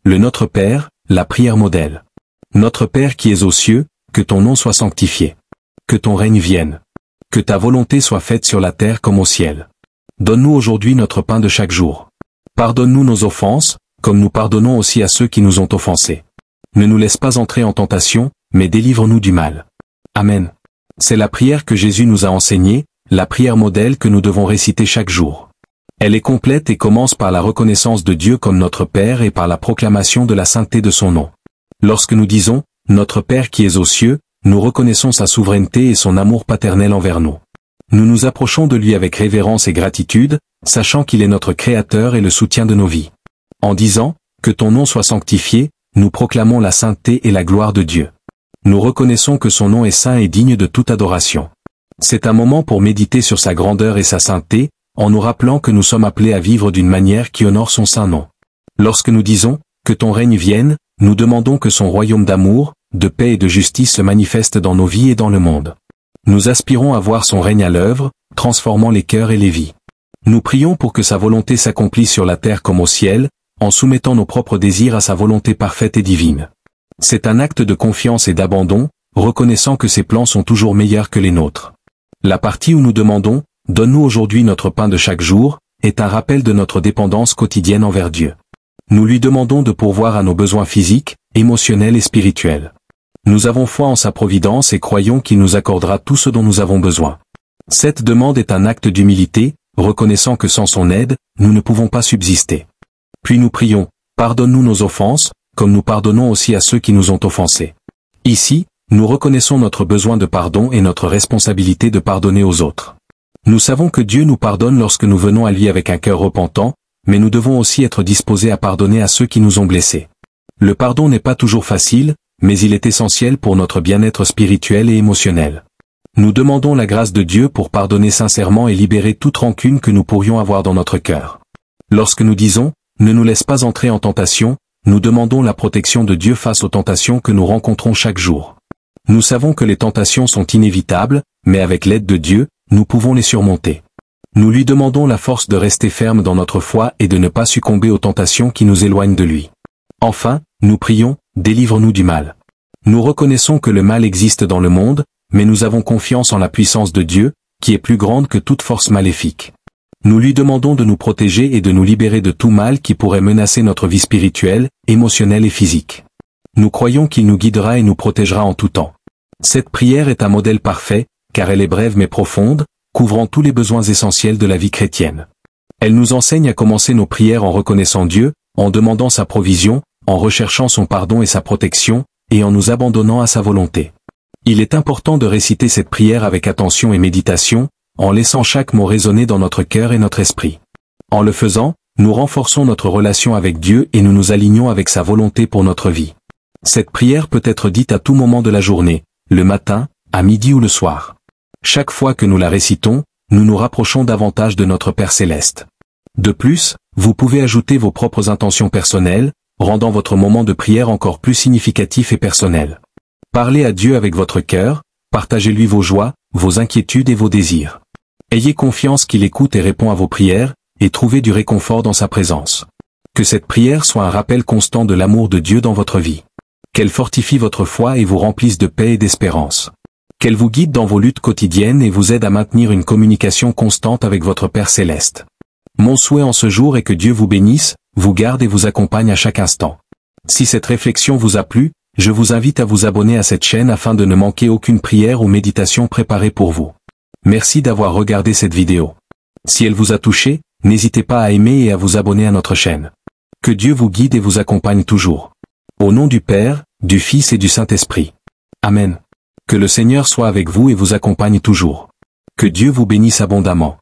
Le Notre Père, la prière modèle. Notre Père qui es aux cieux, que ton nom soit sanctifié. Que ton règne vienne. Que ta volonté soit faite sur la terre comme au ciel. Donne-nous aujourd'hui notre pain de chaque jour. Pardonne-nous nos offenses, comme nous pardonnons aussi à ceux qui nous ont offensés. Ne nous laisse pas entrer en tentation, mais délivre-nous du mal. Amen. C'est la prière que Jésus nous a enseignée, la prière modèle que nous devons réciter chaque jour. Elle est complète et commence par la reconnaissance de Dieu comme notre Père et par la proclamation de la sainteté de son nom. Lorsque nous disons « Notre Père qui es aux cieux », nous reconnaissons sa souveraineté et son amour paternel envers nous. Nous nous approchons de lui avec révérence et gratitude, sachant qu'il est notre Créateur et le soutien de nos vies. En disant « Que ton nom soit sanctifié », nous proclamons la sainteté et la gloire de Dieu. Nous reconnaissons que son nom est saint et digne de toute adoration. C'est un moment pour méditer sur sa grandeur et sa sainteté, en nous rappelant que nous sommes appelés à vivre d'une manière qui honore son saint nom. Lorsque nous disons « Que ton règne vienne », nous demandons que son royaume d'amour, de paix et de justice se manifeste dans nos vies et dans le monde. Nous aspirons à voir son règne à l'œuvre, transformant les cœurs et les vies. Nous prions pour que sa volonté s'accomplisse sur la terre comme au ciel, en soumettant nos propres désirs à sa volonté parfaite et divine. C'est un acte de confiance et d'abandon, reconnaissant que ses plans sont toujours meilleurs que les nôtres. La partie où nous demandons « Donne-nous aujourd'hui notre pain de chaque jour » est un rappel de notre dépendance quotidienne envers Dieu. Nous lui demandons de pourvoir à nos besoins physiques, émotionnels et spirituels. Nous avons foi en sa providence et croyons qu'il nous accordera tout ce dont nous avons besoin. Cette demande est un acte d'humilité, reconnaissant que sans son aide, nous ne pouvons pas subsister. Puis nous prions, pardonne-nous nos offenses, comme nous pardonnons aussi à ceux qui nous ont offensés. Ici, nous reconnaissons notre besoin de pardon et notre responsabilité de pardonner aux autres. Nous savons que Dieu nous pardonne lorsque nous venons à lui avec un cœur repentant, mais nous devons aussi être disposés à pardonner à ceux qui nous ont blessés. Le pardon n'est pas toujours facile, mais il est essentiel pour notre bien-être spirituel et émotionnel. Nous demandons la grâce de Dieu pour pardonner sincèrement et libérer toute rancune que nous pourrions avoir dans notre cœur. Lorsque nous disons « Ne nous laisse pas entrer en tentation », nous demandons la protection de Dieu face aux tentations que nous rencontrons chaque jour. Nous savons que les tentations sont inévitables, mais avec l'aide de Dieu, nous pouvons les surmonter. Nous lui demandons la force de rester ferme dans notre foi et de ne pas succomber aux tentations qui nous éloignent de lui. Enfin, nous prions, délivre-nous du mal. Nous reconnaissons que le mal existe dans le monde, mais nous avons confiance en la puissance de Dieu, qui est plus grande que toute force maléfique. Nous lui demandons de nous protéger et de nous libérer de tout mal qui pourrait menacer notre vie spirituelle, émotionnelle et physique. Nous croyons qu'il nous guidera et nous protégera en tout temps. Cette prière est un modèle parfait, car elle est brève mais profonde, couvrant tous les besoins essentiels de la vie chrétienne. Elle nous enseigne à commencer nos prières en reconnaissant Dieu, en demandant sa provision, en recherchant son pardon et sa protection, et en nous abandonnant à sa volonté. Il est important de réciter cette prière avec attention et méditation, en laissant chaque mot résonner dans notre cœur et notre esprit. En le faisant, nous renforçons notre relation avec Dieu et nous nous alignons avec sa volonté pour notre vie. Cette prière peut être dite à tout moment de la journée, le matin, à midi ou le soir. Chaque fois que nous la récitons, nous nous rapprochons davantage de notre Père Céleste. De plus, vous pouvez ajouter vos propres intentions personnelles, rendant votre moment de prière encore plus significatif et personnel. Parlez à Dieu avec votre cœur, partagez-lui vos joies, vos inquiétudes et vos désirs. Ayez confiance qu'il écoute et répond à vos prières, et trouvez du réconfort dans sa présence. Que cette prière soit un rappel constant de l'amour de Dieu dans votre vie. Qu'elle fortifie votre foi et vous remplisse de paix et d'espérance. Qu'elle vous guide dans vos luttes quotidiennes et vous aide à maintenir une communication constante avec votre Père Céleste. Mon souhait en ce jour est que Dieu vous bénisse, vous garde et vous accompagne à chaque instant. Si cette réflexion vous a plu, je vous invite à vous abonner à cette chaîne afin de ne manquer aucune prière ou méditation préparée pour vous. Merci d'avoir regardé cette vidéo. Si elle vous a touché, n'hésitez pas à aimer et à vous abonner à notre chaîne. Que Dieu vous guide et vous accompagne toujours. Au nom du Père, du Fils et du Saint-Esprit. Amen. Que le Seigneur soit avec vous et vous accompagne toujours. Que Dieu vous bénisse abondamment.